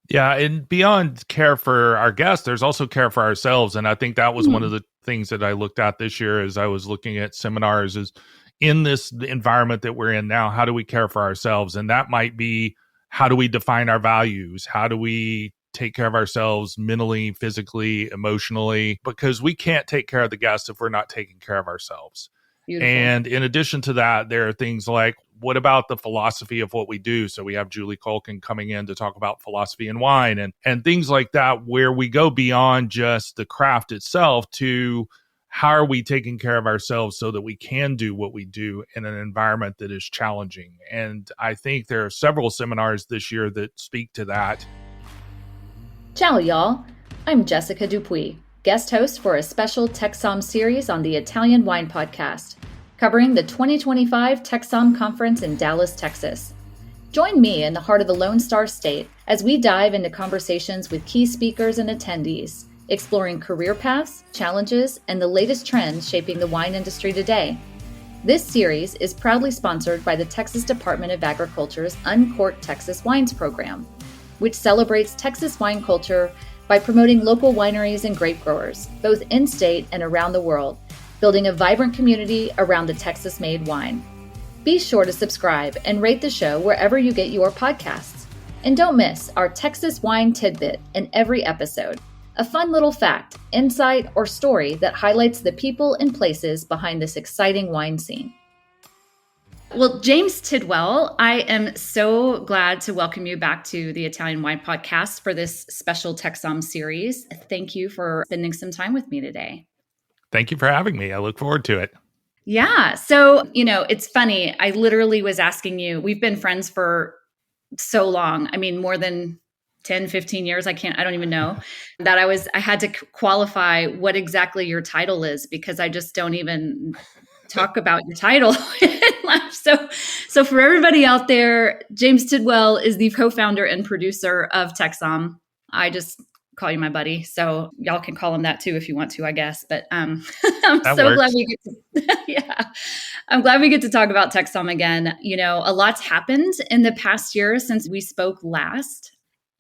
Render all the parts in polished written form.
Yeah, and beyond care for our guests, there's also care for ourselves. And I think that was one of Hmm. the things that I looked at this year as I was looking at seminars is in this environment that we're in now, how do we care for ourselves? And that might be how do we define our values? How do we take care of ourselves mentally, physically, emotionally? Because we can't take care of the guests if we're not taking care of ourselves. Beautiful. And in addition to that, there are things like what about the philosophy of what we do? So we have Julie Culkin coming in to talk about philosophy and wine and things like that, where we go beyond just the craft itself to how are we taking care of ourselves so that we can do what we do in an environment that is challenging. And I think there are several seminars this year that speak to that. Ciao, y'all. I'm Jessica Dupuy, guest host for a special TEXSOM series on the Italian Wine Podcast, covering the 2025 TEXSOM Conference in Dallas, Texas. Join me in the heart of the Lone Star State as we dive into conversations with key speakers and attendees, exploring career paths, challenges, and the latest trends shaping the wine industry today. This series is proudly sponsored by the Texas Department of Agriculture's Uncork Texas Wines program, which celebrates Texas wine culture by promoting local wineries and grape growers, both in-state and around the world, building a vibrant community around the Texas-made wine. Be sure to subscribe and rate the show wherever you get your podcasts. And don't miss our Texas Wine Tidbit in every episode, a fun little fact, insight, or story that highlights the people and places behind this exciting wine scene. Well, James Tidwell, I am so glad to welcome you back to the Italian Wine Podcast for this special TEXSOM series. Thank you for spending some time with me today. Thank you for having me. I look forward to it. Yeah. So, it's funny. I literally was asking you, we've been friends for so long. I mean, more than 10, 15 years. I don't even know that I had to qualify what exactly your title is because I just don't even talk about your title. So for everybody out there, James Tidwell is the co-founder and producer of TEXSOM. I just call you my buddy, so y'all can call him that too if you want to, I guess. But I'm That so glad works. we get to, yeah, I'm glad we get to talk about TEXSOM again. A lot's happened in the past year since we spoke last.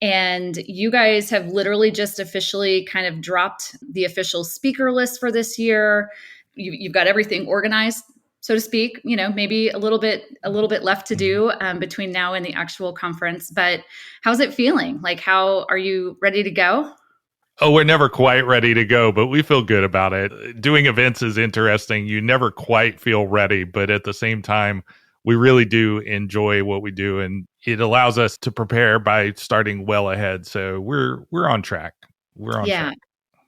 And you guys have literally just officially kind of dropped the official speaker list for this year. You've got everything organized, so to speak. Maybe a little bit left to do between now and the actual conference. But how's it feeling? Like, how are you ready to go? Oh, we're never quite ready to go, but we feel good about it. Doing events is interesting. You never quite feel ready, but at the same time, we really do enjoy what we do, and it allows us to prepare by starting well ahead. So we're on track. We're on Yeah, track.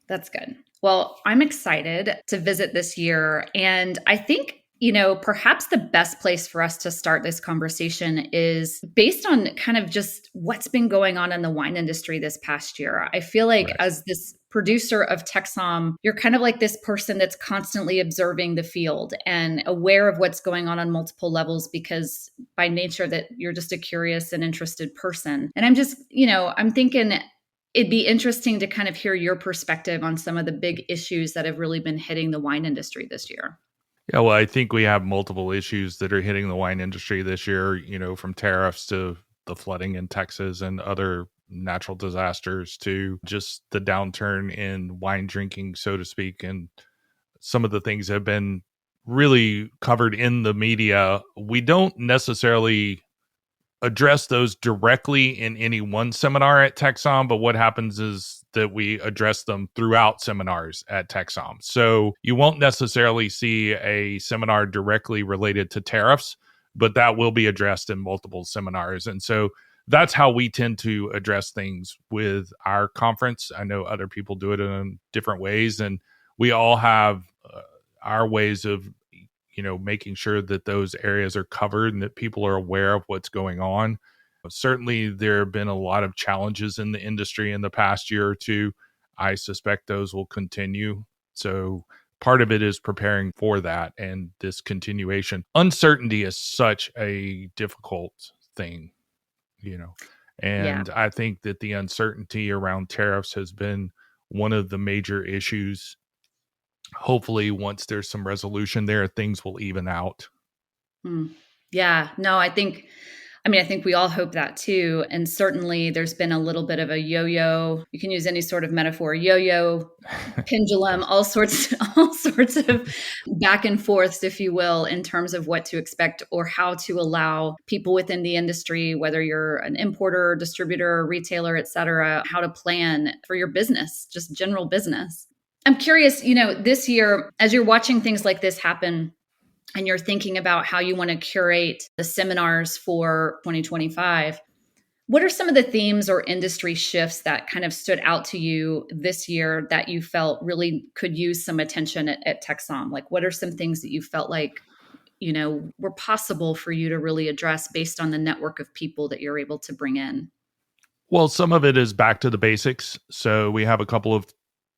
that's good. Well, I'm excited to visit this year. And I think, perhaps the best place for us to start this conversation is based on kind of just what's been going on in the wine industry this past year. I feel like Right. as this producer of TEXSOM, you're kind of like this person that's constantly observing the field and aware of what's going on multiple levels because by nature that you're just a curious and interested person. And I'm just, I'm thinking it'd be interesting to kind of hear your perspective on some of the big issues that have really been hitting the wine industry this year. Yeah, well, I think we have multiple issues that are hitting the wine industry this year, from tariffs to the flooding in Texas and other natural disasters to just the downturn in wine drinking, so to speak. And some of the things have been really covered in the media. We don't necessarily address those directly in any one seminar at TEXSOM, but what happens is that we address them throughout seminars at TEXSOM. So you won't necessarily see a seminar directly related to tariffs, but that will be addressed in multiple seminars. And so that's how we tend to address things with our conference. I know other people do it in different ways, and we all have our ways of making sure that those areas are covered and that people are aware of what's going on. Certainly, there have been a lot of challenges in the industry in the past year or two. I suspect those will continue. So, part of it is preparing for that and this continuation. Uncertainty is such a difficult thing, you know, Yeah. and I think that the uncertainty around tariffs has been one of the major issues. Hopefully, once there's some resolution there, things will even out. Hmm. Yeah. No, I mean, I think we all hope that too. And certainly there's been a little bit of a yo-yo. You can use any sort of metaphor, yo-yo, pendulum, all sorts of back and forths, if you will, in terms of what to expect or how to allow people within the industry, whether you're an importer, distributor, retailer, et cetera, how to plan for your business, just general business. I'm curious, this year, as you're watching things like this happen, and you're thinking about how you want to curate the seminars for 2025, what are some of the themes or industry shifts that kind of stood out to you this year that you felt really could use some attention at TEXSOM? Like, what are some things that you felt like, were possible for you to really address based on the network of people that you're able to bring in? Well, some of it is back to the basics. So we have a couple of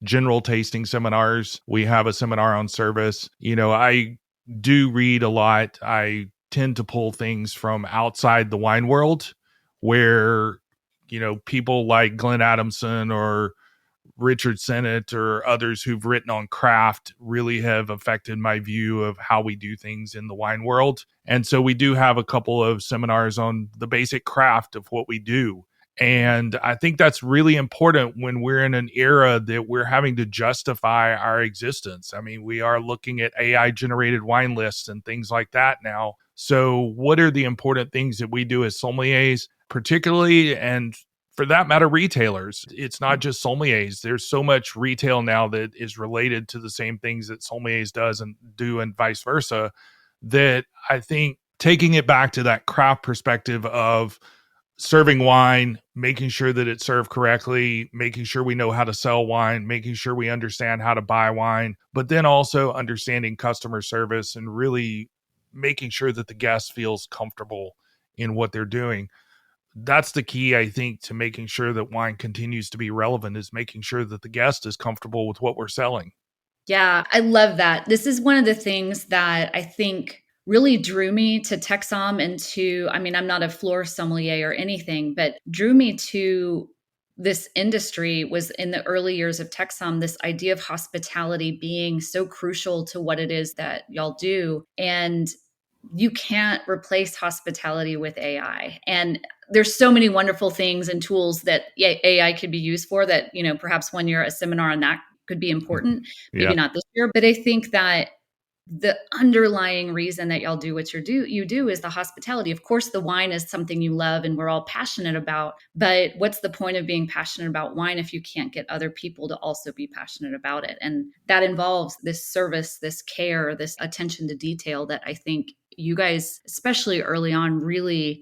general tasting seminars. We have a seminar on service. I do read a lot. I tend to pull things from outside the wine world where, people like Glenn Adamson or Richard Sennett or others who've written on craft really have affected my view of how we do things in the wine world. And so we do have a couple of seminars on the basic craft of what we do. And I think that's really important when we're in an era that we're having to justify our existence. I mean, we are looking at AI generated wine lists and things like that now. So what are the important things that we do as sommeliers, particularly, and for that matter, retailers? It's not just sommeliers. There's so much retail now that is related to the same things that sommeliers do and vice versa, that I think taking it back to that craft perspective of serving wine, making sure that it's served correctly, making sure we know how to sell wine, making sure we understand how to buy wine, but then also understanding customer service and really making sure that the guest feels comfortable in what they're doing. That's the key, I think, to making sure that wine continues to be relevant, is making sure that the guest is comfortable with what we're selling. Yeah, I love that. This is one of the things that I think really drew me to TEXSOM and I mean, I'm not a floor sommelier or anything, but drew me to this industry was in the early years of TEXSOM, this idea of hospitality being so crucial to what it is that y'all do. And you can't replace hospitality with AI. And there's so many wonderful things and tools that AI could be used for that, perhaps one year a seminar on that could be important, maybe Yeah. not this year. But I think that the underlying reason that y'all do what you do is the hospitality. Of course, the wine is something you love and we're all passionate about, but what's the point of being passionate about wine if you can't get other people to also be passionate about it? And that involves this service, this care, this attention to detail that I think you guys, especially early on, really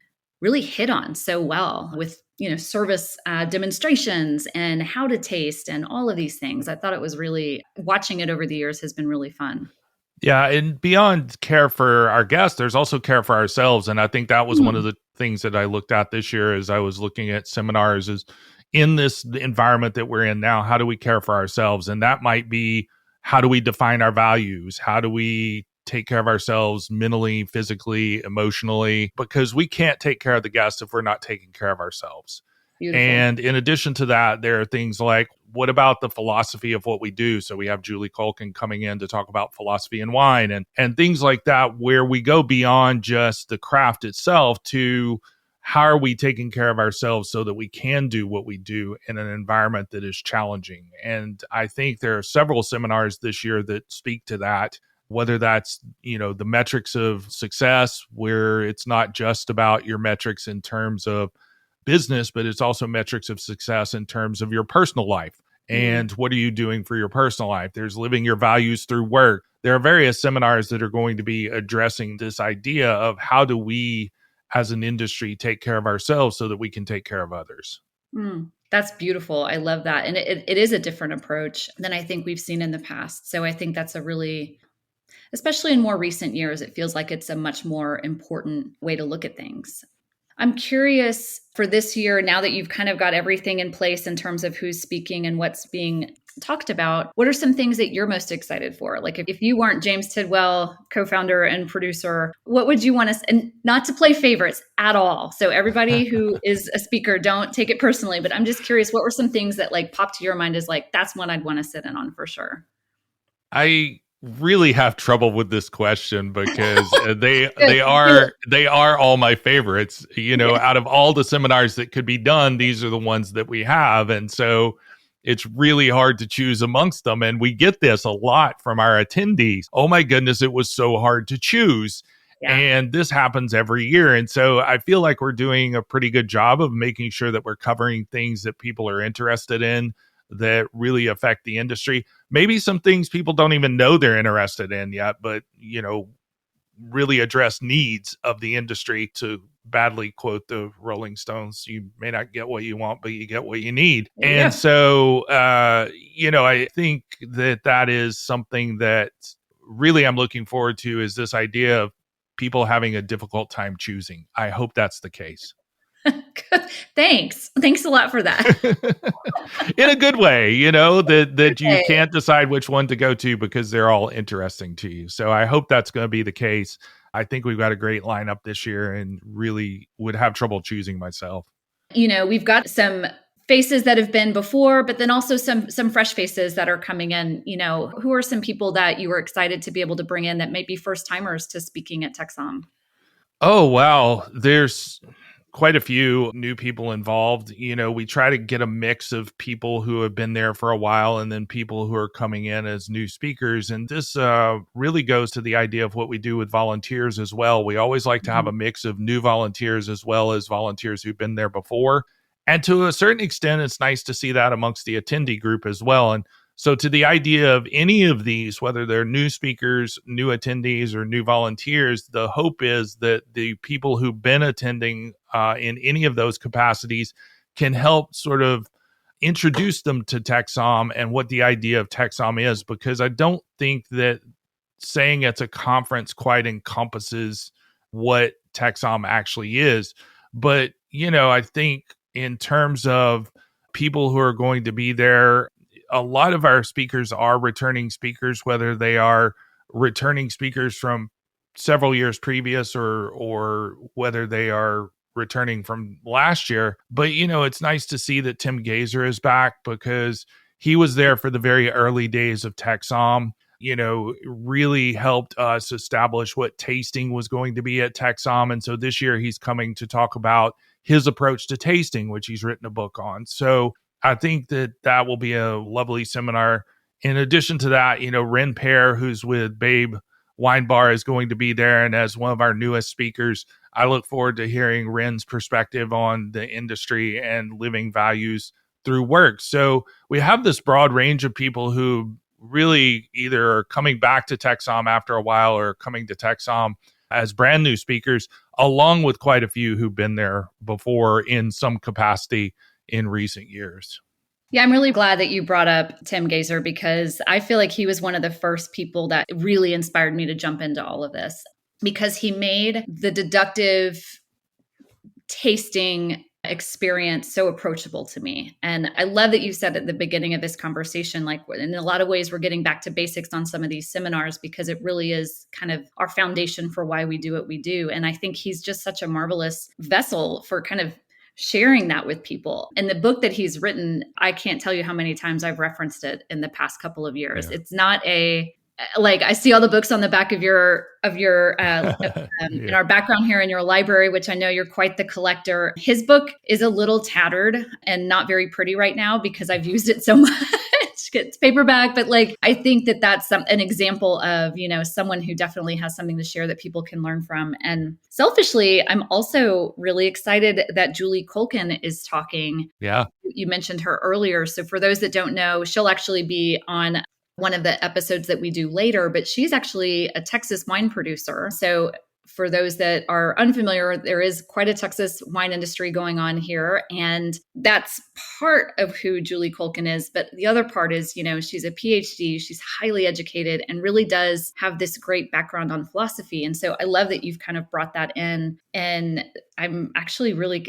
hit on so well with service demonstrations and how to taste and all of these things. I thought it was really, watching it over the years has been really fun. Yeah, and beyond care for our guests, there's also care for ourselves. And I think that was one of the things that I looked at this year as I was looking at seminars, is in this environment that we're in now, how do we care for ourselves? And that might be, how do we define our values? How do we take care of ourselves mentally, physically, emotionally? Because we can't take care of the guests if we're not taking care of ourselves. Beautiful. And in addition to that, there are things like, what about the philosophy of what we do? So we have Julie Culkin coming in to talk about philosophy and wine and things like that, where we go beyond just the craft itself to how are we taking care of ourselves so that we can do what we do in an environment that is challenging. And I think there are several seminars this year that speak to that, whether that's, the metrics of success, where it's not just about your metrics in terms of business, but it's also metrics of success in terms of your personal life. And what are you doing for your personal life? There's living your values through work. There are various seminars that are going to be addressing this idea of how do we as an industry take care of ourselves so that we can take care of others. That's beautiful. I love that. And it is a different approach than I think we've seen in the past. So I think that's a really, especially in more recent years, it feels like it's a much more important way to look at things. I'm curious for this year, now that you've kind of got everything in place in terms of who's speaking and what's being talked about, what are some things that you're most excited for? Like if you weren't James Tidwell, co-founder and producer, what would you want us, and not to play favorites at all. So everybody who is a speaker, don't take it personally, but I'm just curious, what were some things that like popped to your mind as like, that's one I'd want to sit in on for sure? really have trouble with this question because they Good. they Do it. are they are all my favorites. Okay. Out of all the seminars that could be done, these are the ones that we have, and so it's really hard to choose amongst them. And we get this a lot from our attendees. Oh my goodness, it was so hard to choose. Yeah. And this happens every year. And so I feel like we're doing a pretty good job of making sure that we're covering things that people are interested in that really affect the industry. Maybe some things people don't even know they're interested in yet, but really address needs of the industry. To badly quote the Rolling Stones, you may not get what you want, but you get what you need. There you And go. so, I think that is something that really I'm looking forward to, is this idea of people having a difficult time choosing. I hope that's the case. Thanks. Thanks a lot for that. In a good way, that you Okay. can't decide which one to go to because they're all interesting to you. So I hope that's going to be the case. I think we've got a great lineup this year and really would have trouble choosing myself. We've got some faces that have been before, but then also some fresh faces that are coming in. Who are some people that you were excited to be able to bring in that might be first timers to speaking at TEXSOM? Oh, wow. There's quite a few new people involved. We try to get a mix of people who have been there for a while and then people who are coming in as new speakers. And this really goes to the idea of what we do with volunteers as well. We always like to have Mhm. a mix of new volunteers as well as volunteers who've been there before. And to a certain extent, it's nice to see that amongst the attendee group as well. And so, to the idea of any of these, whether they're new speakers, new attendees, or new volunteers, the hope is that the people who've been attending in any of those capacities can help sort of introduce them to TEXSOM and what the idea of TEXSOM is, because I don't think that saying it's a conference quite encompasses what TEXSOM actually is. But, I think in terms of people who are going to be there, a lot of our speakers are returning speakers, whether they are returning speakers from several years previous or whether they are returning from last year. But it's nice to see that Tim Gazer is back because he was there for the very early days of TEXSOM. Really helped us establish what tasting was going to be at TEXSOM. And so this year he's coming to talk about his approach to tasting, which he's written a book on. So I think that will be a lovely seminar. In addition to that, Ren Pear, who's with Babe Wine Bar, is going to be there. And as one of our newest speakers, I look forward to hearing Ren's perspective on the industry and living values through work. So we have this broad range of people who really either are coming back to TEXSOM after a while or coming to TEXSOM as brand new speakers, along with quite a few who've been there before in some capacity in recent years. Yeah, I'm really glad that you brought up Tim Gazer because I feel like he was one of the first people that really inspired me to jump into all of this because he made the deductive tasting experience so approachable to me. And I love that you said at the beginning of this conversation, like in a lot of ways, we're getting back to basics on some of these seminars because it really is kind of our foundation for why we do what we do. And I think he's just such a marvelous vessel for kind of sharing that with people. And the book that he's written, I can't tell you how many times I've referenced it in the past couple of years. Yeah. It's not like I see all the books on the back of your in our background here in your library, which I know you're quite the collector. His book is a little tattered and not very pretty right now because I've used it so much. It's paperback, but I think that that's an example of someone who definitely has something to share that people can learn from. And selfishly, I'm also really excited that Julie Colkin is talking. Yeah. You mentioned her earlier, so for those that don't know, she'll actually be on one of the episodes that we do later, but she's actually a Texas wine producer. So for those that are unfamiliar, there is quite a Texas wine industry going on here. And that's part of who Julie Colkin is. But the other part is, she's a PhD, she's highly educated and really does have this great background on philosophy. And so I love that you've kind of brought that in. And I'm actually really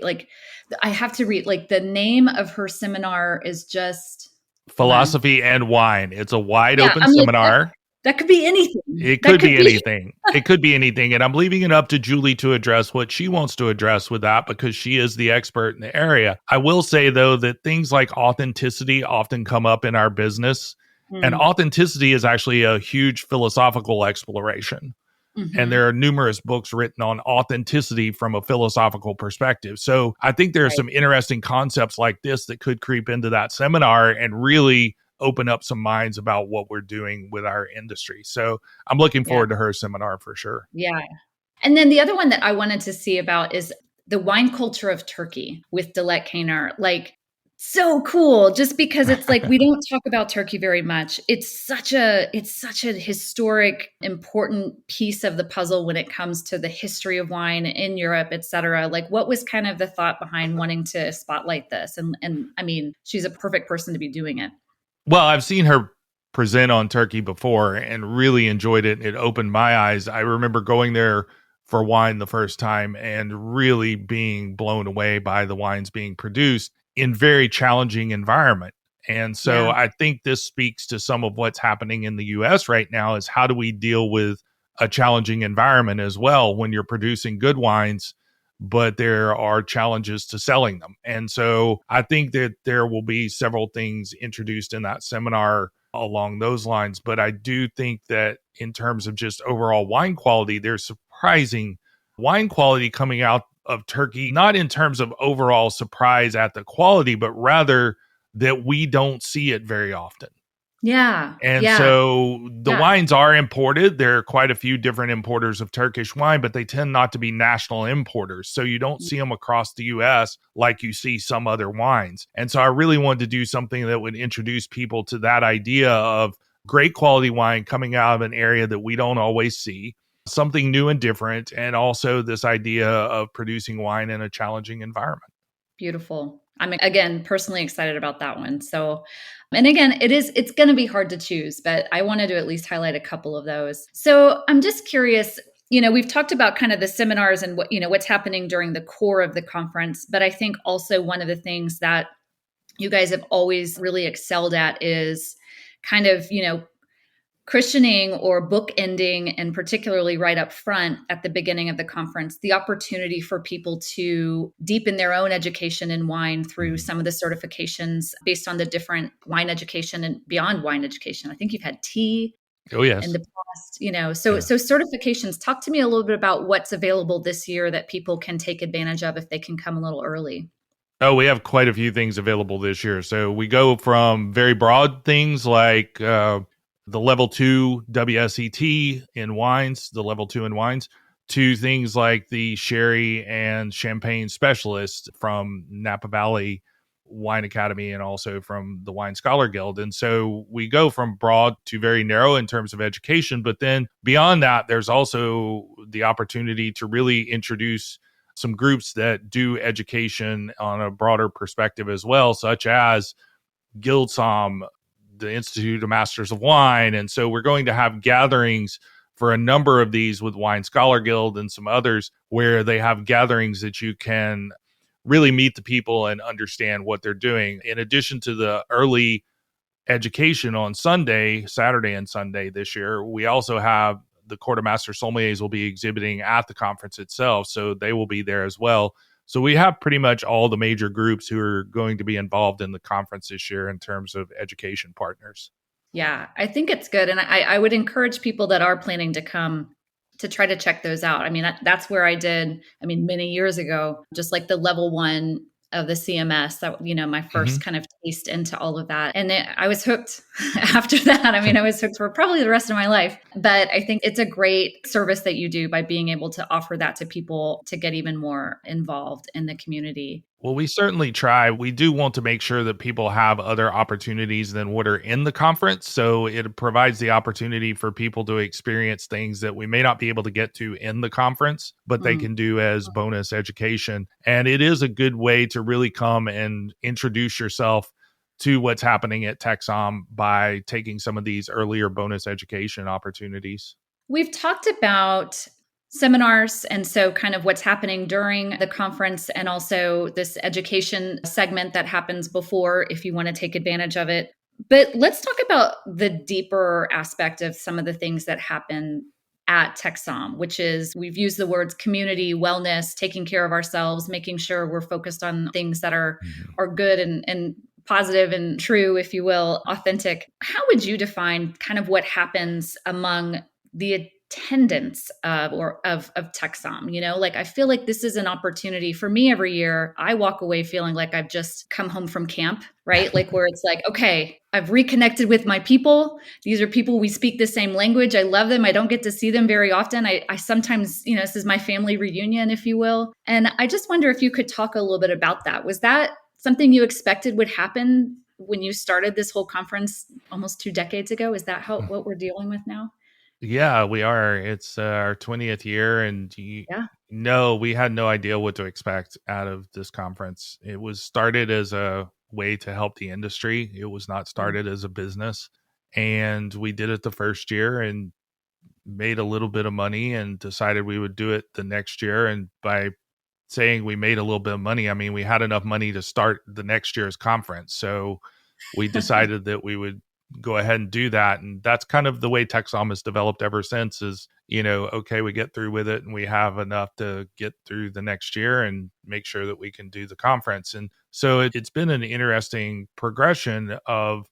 I have to read, the name of her seminar is just Philosophy and Wine. It's a wide yeah, open I'm like, seminar. that could be anything. It That could could be be anything. It could be anything. And I'm leaving it up to Julie to address what she wants to address with that because she is the expert in the area. I will say, though, that things like authenticity often come up in our business. And Mm. authenticity is actually a huge philosophical exploration. And Mm-hmm. there are numerous books written on authenticity from a philosophical perspective. So I think there are Right. some interesting concepts like this that could creep into that seminar and really open up some minds about what we're doing with our industry. So I'm looking Yeah. forward to her seminar for sure. Yeah. And then the other one that I wanted to see about is the wine culture of Turkey with Dilek Kaner. Like, so cool, just because it's like we don't talk about Turkey very much. It's such a historic, important piece of the puzzle when it comes to the history of wine in Europe, et cetera. Like, what was kind of the thought behind wanting to spotlight this? And I mean, she's a perfect person to be doing it. Well, I've seen her present on Turkey before and really enjoyed it. It opened my eyes. I remember going there for wine the first time and really being blown away by the wines being produced in very challenging environment. And so Yeah. I think this speaks to some of what's happening in the US right now is how do we deal with a challenging environment as well when you're producing good wines, but there are challenges to selling them. And so I think that there will be several things introduced in that seminar along those lines. But I do think that in terms of just overall wine quality, there's surprising wine quality coming out of Turkey, not in terms of overall surprise at the quality, but rather that we don't see it very often. Yeah. And Yeah. so the Yeah. wines are imported. There are quite a few different importers of Turkish wine, but they tend not to be national importers. So you don't see them across the US like you see some other wines. And so I really wanted to do something that would introduce people to that idea of great quality wine coming out of an area that we don't always see, something new and different, and also this idea of producing wine in a challenging environment. Beautiful. I'm again personally excited about that one. So, and again, it's going to be hard to choose, but I wanted to at least highlight a couple of those. So, I'm just curious, we've talked about kind of the seminars and what's happening during the core of the conference, but I think also one of the things that you guys have always really excelled at is kind of, cushioning or bookending, and particularly right up front at the beginning of the conference, the opportunity for people to deepen their own education in wine through some of the certifications based on the different wine education and beyond wine education. I think you've had tea Oh, in yes. the past, so Yeah. so certifications. Talk to me a little bit about what's available this year that people can take advantage of if they can come a little early. Oh, we have quite a few things available this year. So we go from very broad things like the level two WSET in wines, the level two in wines, to things like the sherry and champagne specialist from Napa Valley Wine Academy and also from the Wine Scholar Guild. And so we go from broad to very narrow in terms of education. But then beyond that, there's also the opportunity to really introduce some groups that do education on a broader perspective as well, such as GuildSOM, the Institute of Masters of Wine. And so we're going to have gatherings for a number of these with Wine Scholar Guild and some others where they have gatherings that you can really meet the people and understand what they're doing. In addition to the early education on Sunday, Saturday and Sunday this year, we also have the Quartermaster Sommeliers will be exhibiting at the conference itself. So they will be there as well. So we have pretty much all the major groups who are going to be involved in the conference this year in terms of education partners. Yeah, I think it's good. And I would encourage people that are planning to come to try to check those out. I mean, that's where many years ago, just like the level one of the CMS, that, my Mm-hmm. first kind of taste into all of that. And I was hooked after that. I mean, I was hooked for probably the rest of my life. But I think it's a great service that you do by being able to offer that to people to get even more involved in the community. Well, we certainly try. We do want to make sure that people have other opportunities than what are in the conference. So it provides the opportunity for people to experience things that we may not be able to get to in the conference, but they Mm. can do as bonus education. And it is a good way to really come and introduce yourself to what's happening at TEXSOM by taking some of these earlier bonus education opportunities. We've talked about seminars, and so kind of what's happening during the conference, and also this education segment that happens before if you want to take advantage of it. But let's talk about the deeper aspect of some of the things that happen at TEXSOM, which is we've used the words community, wellness, taking care of ourselves, making sure we're focused on things that are Mhm. good and positive and true, if you will, authentic. How would you define kind of what happens among the attendance of TEXSOM? Like I feel like this is an opportunity for me every year. I walk away feeling like I've just come home from camp, right? Like where it's like, okay, I've reconnected with my people. These are people, we speak the same language. I love them. I don't get to see them very often. I sometimes, this is my family reunion, if you will. And I just wonder if you could talk a little bit about that. Was that something you expected would happen when you started this whole conference almost 2 decades ago? Is that what we're dealing with now? Yeah, we are. It's our 20th year, and Yeah. no, we had no idea what to expect out of this conference. It was started as a way to help the industry. It was not Mm. started as a business. And we did it the first year and made a little bit of money and decided we would do it the next year. And by saying we made a little bit of money, I mean, we had enough money to start the next year's conference. So we decided that we would go ahead and do that. And that's kind of the way TEXSOM has developed ever since is, okay, we get through with it and we have enough to get through the next year and make sure that we can do the conference. And so it's been an interesting progression of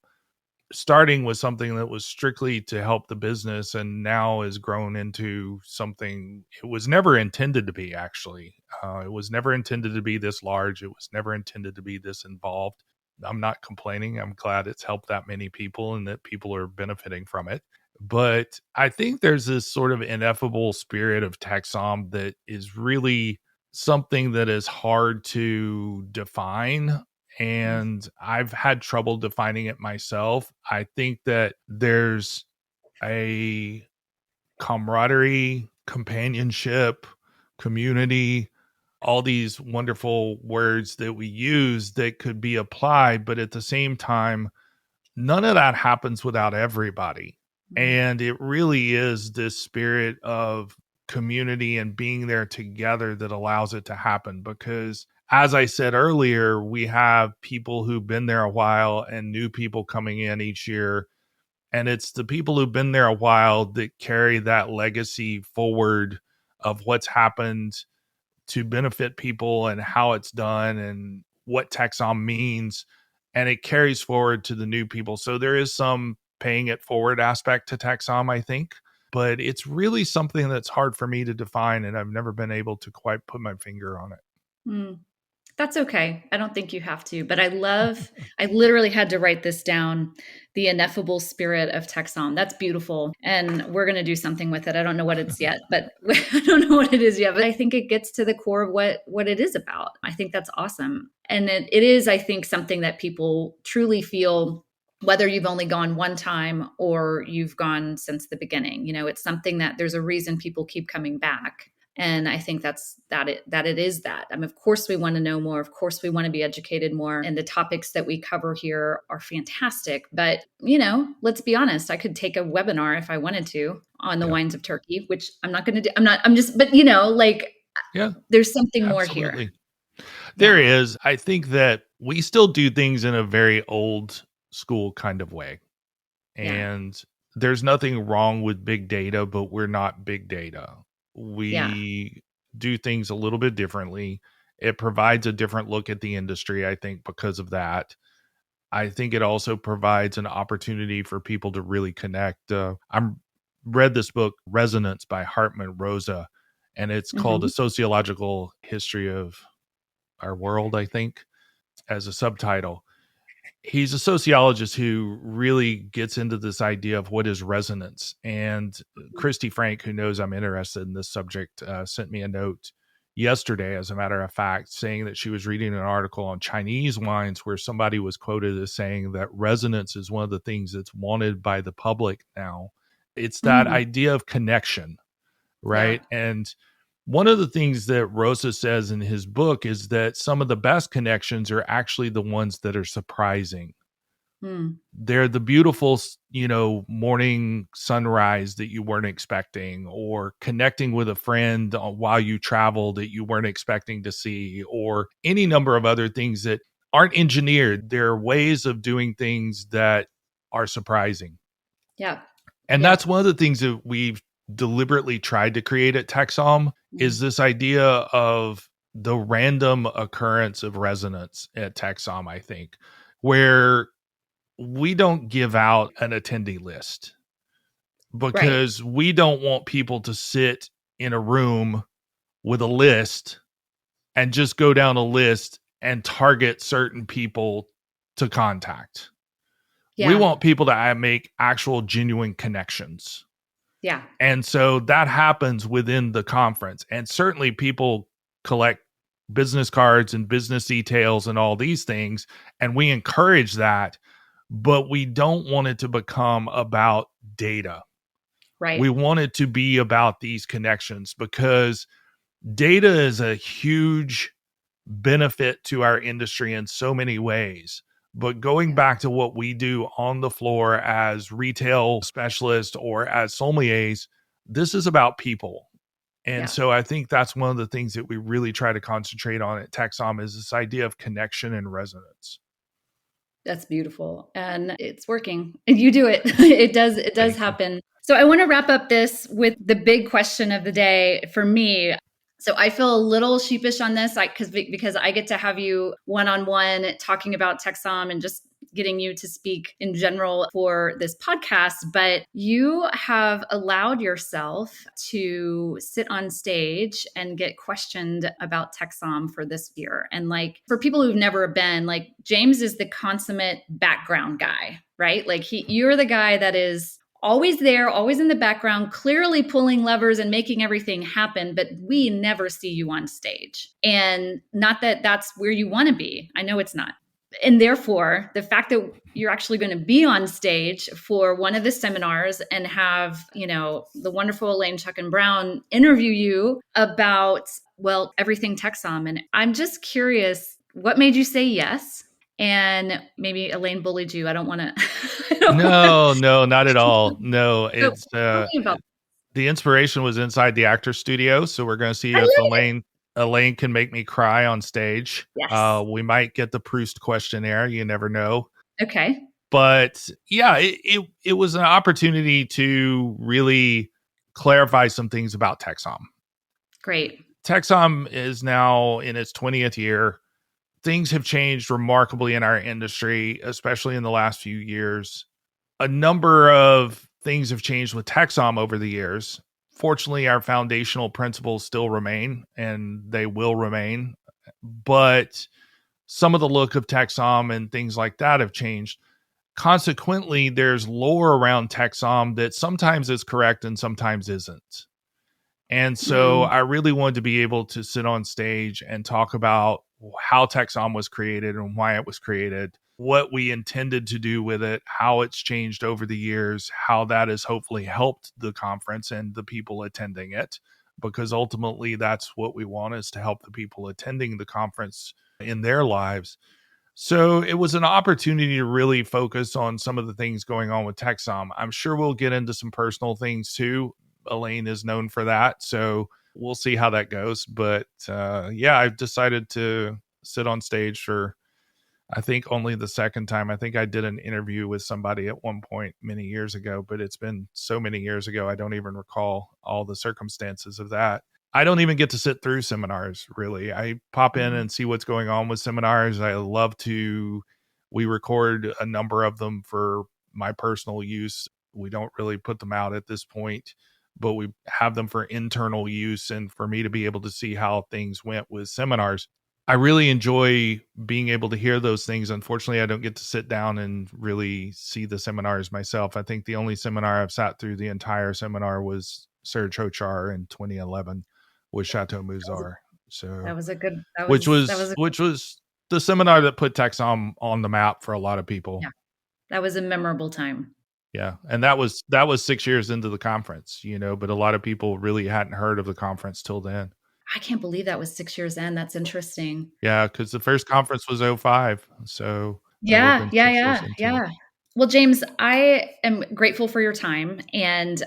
starting with something that was strictly to help the business and now has grown into something it was never intended to be, actually. It was never intended to be this large. It was never intended to be this involved. I'm not complaining. I'm glad it's helped that many people and that people are benefiting from it. But I think there's this sort of ineffable spirit of TEXSOM that is really something that is hard to define, Mm. and I've had trouble defining it myself. I think that there's a camaraderie, companionship, community, all these wonderful words that we use that could be applied, but at the same time, none of that happens without everybody. Mm. And it really is this spirit of community and being there together that allows it to happen. Because, as I said earlier, we have people who've been there a while and new people coming in each year. And it's the people who've been there a while that carry that legacy forward of what's happened to benefit people and how it's done and what TEXSOM means. And it carries forward to the new people. So there is some paying it forward aspect to TEXSOM, I think. But it's really something that's hard for me to define, and I've never been able to quite put my finger on it. Mm. That's okay. I don't think you have to, but I literally had to write this down, the ineffable spirit of TEXSOM. That's beautiful. And we're going to do something with it. I don't know what it's yet, but I don't know what it is yet, but I think it gets to the core of what it is about. I think that's awesome. And it is, I think, something that people truly feel, whether you've only gone one time or you've gone since the beginning. It's something that there's a reason people keep coming back. And I think that it is that. I mean, of course, we want to know more. Of course, we want to be educated more. And the topics that we cover here are fantastic. But, let's be honest, I could take a webinar if I wanted to on the Yeah. wines of Turkey, which I'm not going to do. But, like Yeah, there's something more here. absolutely. There Yeah. is. I think that we still do things in a very old school kind of way. Yeah. And there's nothing wrong with big data, but we're not big data. Yeah. We do things a little bit differently. It provides a different look at the industry, I think, because of that. I think it also provides an opportunity for people to really connect. I'm read this book, Resonance by Hartman Rosa, and it's called A Hmm. Sociological History of Our World, I think, as a subtitle. He's a sociologist who really gets into this idea of what is resonance. And Christy Frank, who knows I'm interested in this subject, sent me a note yesterday, as a matter of fact, saying that she was reading an article on Chinese wines where somebody was quoted as saying that resonance is one of the things that's wanted by the public now. It's that Mm. idea of connection, Yeah. right? And one of the things that Rosa says in his book is that some of the best connections are actually the ones that are surprising. Mm. They're the beautiful, morning sunrise that you weren't expecting, or connecting with a friend while you travel that you weren't expecting to see, or any number of other things that aren't engineered. They're ways of doing things that are surprising. Yeah. And Yeah. that's one of the things that we've deliberately tried to create at TEXSOM is Mm. this idea of the random occurrence of resonance at TEXSOM, I think. where we don't give out an attendee list Right. because we don't want people to sit in a room with a list and just go down a list and target certain people to contact. We Yeah. want people to make actual genuine connections. Yeah. And so that happens within the conference. And certainly people collect business cards and business details and all these things. And we encourage that, but we don't want it to become about data. Right. We want it to be about these connections because data is a huge benefit to our industry in so many ways. But going Yeah. back to what we do on the floor as retail specialists or as sommeliers, this is about people. And Yeah. so I think that's one of the things that we really try to concentrate on at TEXSOM is this idea of connection and resonance. That's beautiful. And it's working. And you do it. It does Thank you. happen. So I want to wrap up this with the big question of the day for me. So I feel a little sheepish on this, like because I get to have you one on one talking about TEXSOM and just getting you to speak in general for this podcast. But you have allowed yourself to sit on stage and get questioned about TEXSOM for this year. And like for people who've never been, like James is the consummate background guy, right? Like you're the guy that is always there, always in the background, clearly pulling levers and making everything happen, but we never see you on stage. And not that that's where you want to be. I know it's not. And therefore, the fact that you're actually going to be on stage for one of the seminars and have, the wonderful Elaine Chuck and Brown interview you about, well, everything TEXSOM. And I'm just curious, what made you say yes? And maybe Elaine bullied you. I don't want to. I don't want to. No, no, not at all. No, So it's tell me about. the inspiration was inside the actor studio, so we're going to see I if love it. Elaine can make me cry on stage. Yes. We might get the Proust questionnaire. You never know. Okay. But yeah, it was an opportunity to really clarify some things about TEXSOM. Great. TEXSOM is now in its 20th year. Things have changed remarkably in our industry, especially in the last few years. A number of things have changed with TEXSOM over the years. Fortunately, our foundational principles still remain and they will remain. But some of the look of TEXSOM and things like that have changed. Consequently, there's lore around TEXSOM that sometimes is correct and sometimes isn't. And so Mm, I really wanted to be able to sit on stage and talk about how TEXSOM was created and why it was created, what we intended to do with it, how it's changed over the years, how that has hopefully helped the conference and the people attending it, because ultimately that's what we want is to help the people attending the conference in their lives. So it was an opportunity to really focus on some of the things going on with TEXSOM. I'm sure we'll get into some personal things too. Elaine is known for that. So we'll see how that goes. But yeah, I've decided to sit on stage for, I think, only the second time. I think I did an interview with somebody at one point many years ago, but it's been so many years ago, I don't even recall all the circumstances of that. I don't even get to sit through seminars, really. I pop in mm, and see what's going on with seminars. I love to, we record a number of them for my personal use. We don't really put them out at this point, but we have them for internal use and for me to be able to see how things went with seminars. I really enjoy being able to hear those things. Unfortunately, I don't get to sit down and really see the seminars myself. I think the only seminar I've sat through the entire seminar was Serge Hochar in 2011 with Chateau Muzar. that So, was a good. That which was that was was a which was the seminar that put TEXSOM on the map for a lot of people. yeah. That was a memorable time. Yeah, and that was 6 years into the conference, but a lot of people really hadn't heard of the conference till then. I can't believe that was 6 years in. That's interesting. Yeah, because the first conference was '05, so that would have Yeah, been yeah, 6 years yeah, into it. yeah. Well, James, I am grateful for your time and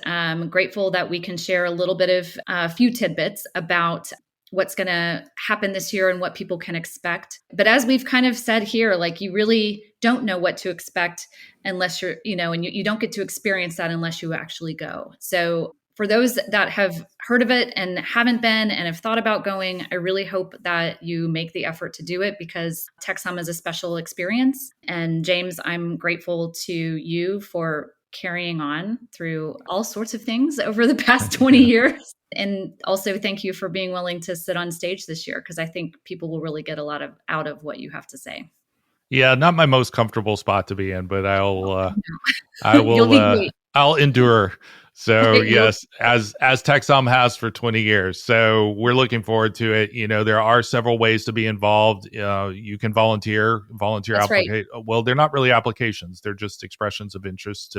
grateful that we can share a little bit of a few tidbits about what's going to happen this year and what people can expect. But as we've kind of said here, like you really don't know what to expect unless you're, and you don't get to experience that unless you actually go. So For those that have heard of it and haven't been and have thought about going, I really hope that you make the effort to do it because TEXSOM is a special experience. And James, I'm grateful to you for carrying on through all sorts of things over the past 20 years. And also thank you for being willing to sit on stage this year because I think people will really get a lot out of what you have to say. Yeah, not my most comfortable spot to be in, but You'll be great. I'll endure. So You'll, yes, as TechSom has for 20 years. So we're looking forward to it. You know, there are several ways to be involved. You can volunteer that's right. applicate. Well, they're not really applications. They're just expressions of interest.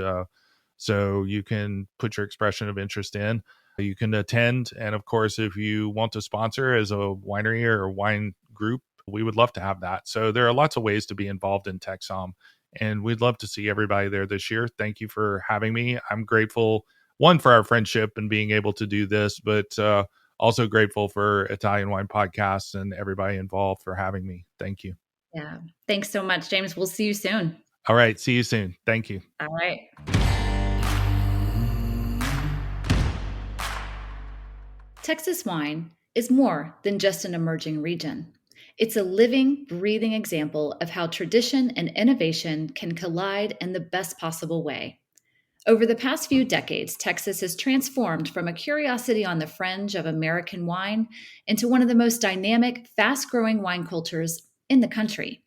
So you can put your expression of interest in. You can attend. And of course, if you want to sponsor as a winery or a wine group, we would love to have that. So there are lots of ways to be involved in TechSom. And we'd love to see everybody there this year. Thank you for having me. I'm grateful, one, for our friendship and being able to do this, but also grateful for Italian Wine Podcasts and everybody involved for having me. Thank you. Yeah. Thanks so much, James. We'll see you soon. All right. See you soon. Thank you. All right. Texas wine is more than just an emerging region. It's a living, breathing example of how tradition and innovation can collide in the best possible way. Over the past few decades, Texas has transformed from a curiosity on the fringe of American wine into one of the most dynamic, fast-growing wine cultures in the country.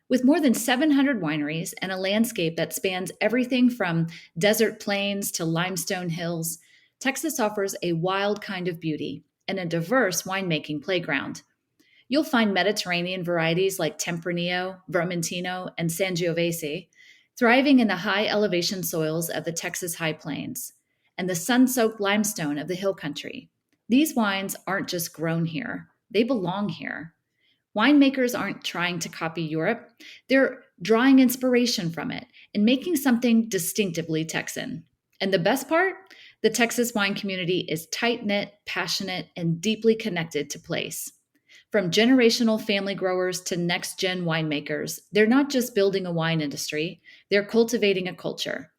With more than 700 wineries and a landscape that spans everything from desert plains to limestone hills, Texas offers a wild kind of beauty and a diverse winemaking playground. You'll find Mediterranean varieties like Tempranillo, Vermentino, and Sangiovese thriving in the high elevation soils of the Texas High Plains and the sun-soaked limestone of the Hill Country. These wines aren't just grown here, they belong here. Winemakers aren't trying to copy Europe, they're drawing inspiration from it and making something distinctively Texan. And the best part? The Texas wine community is tight-knit, passionate, and deeply connected to place. From generational family growers to next-gen winemakers, they're not just building a wine industry, they're cultivating a culture.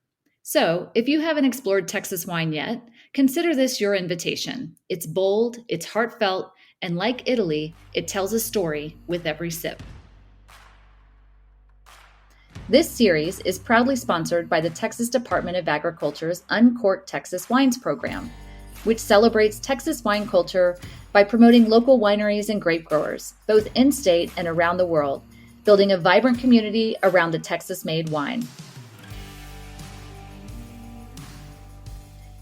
So, if you haven't explored Texas wine yet, consider this your invitation. It's bold, it's heartfelt, and like Italy, it tells a story with every sip. This series is proudly sponsored by the Texas Department of Agriculture's Uncork Texas Wines program, which celebrates Texas wine culture by promoting local wineries and grape growers, both in-state and around the world, building a vibrant community around the Texas-made wine.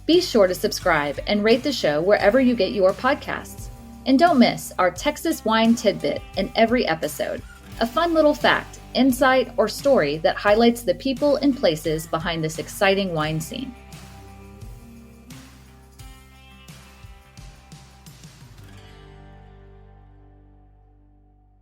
Be sure to subscribe and rate the show wherever you get your podcasts. And don't miss our Texas wine tidbit in every episode, a fun little fact, insight, or story that highlights the people and places behind this exciting wine scene.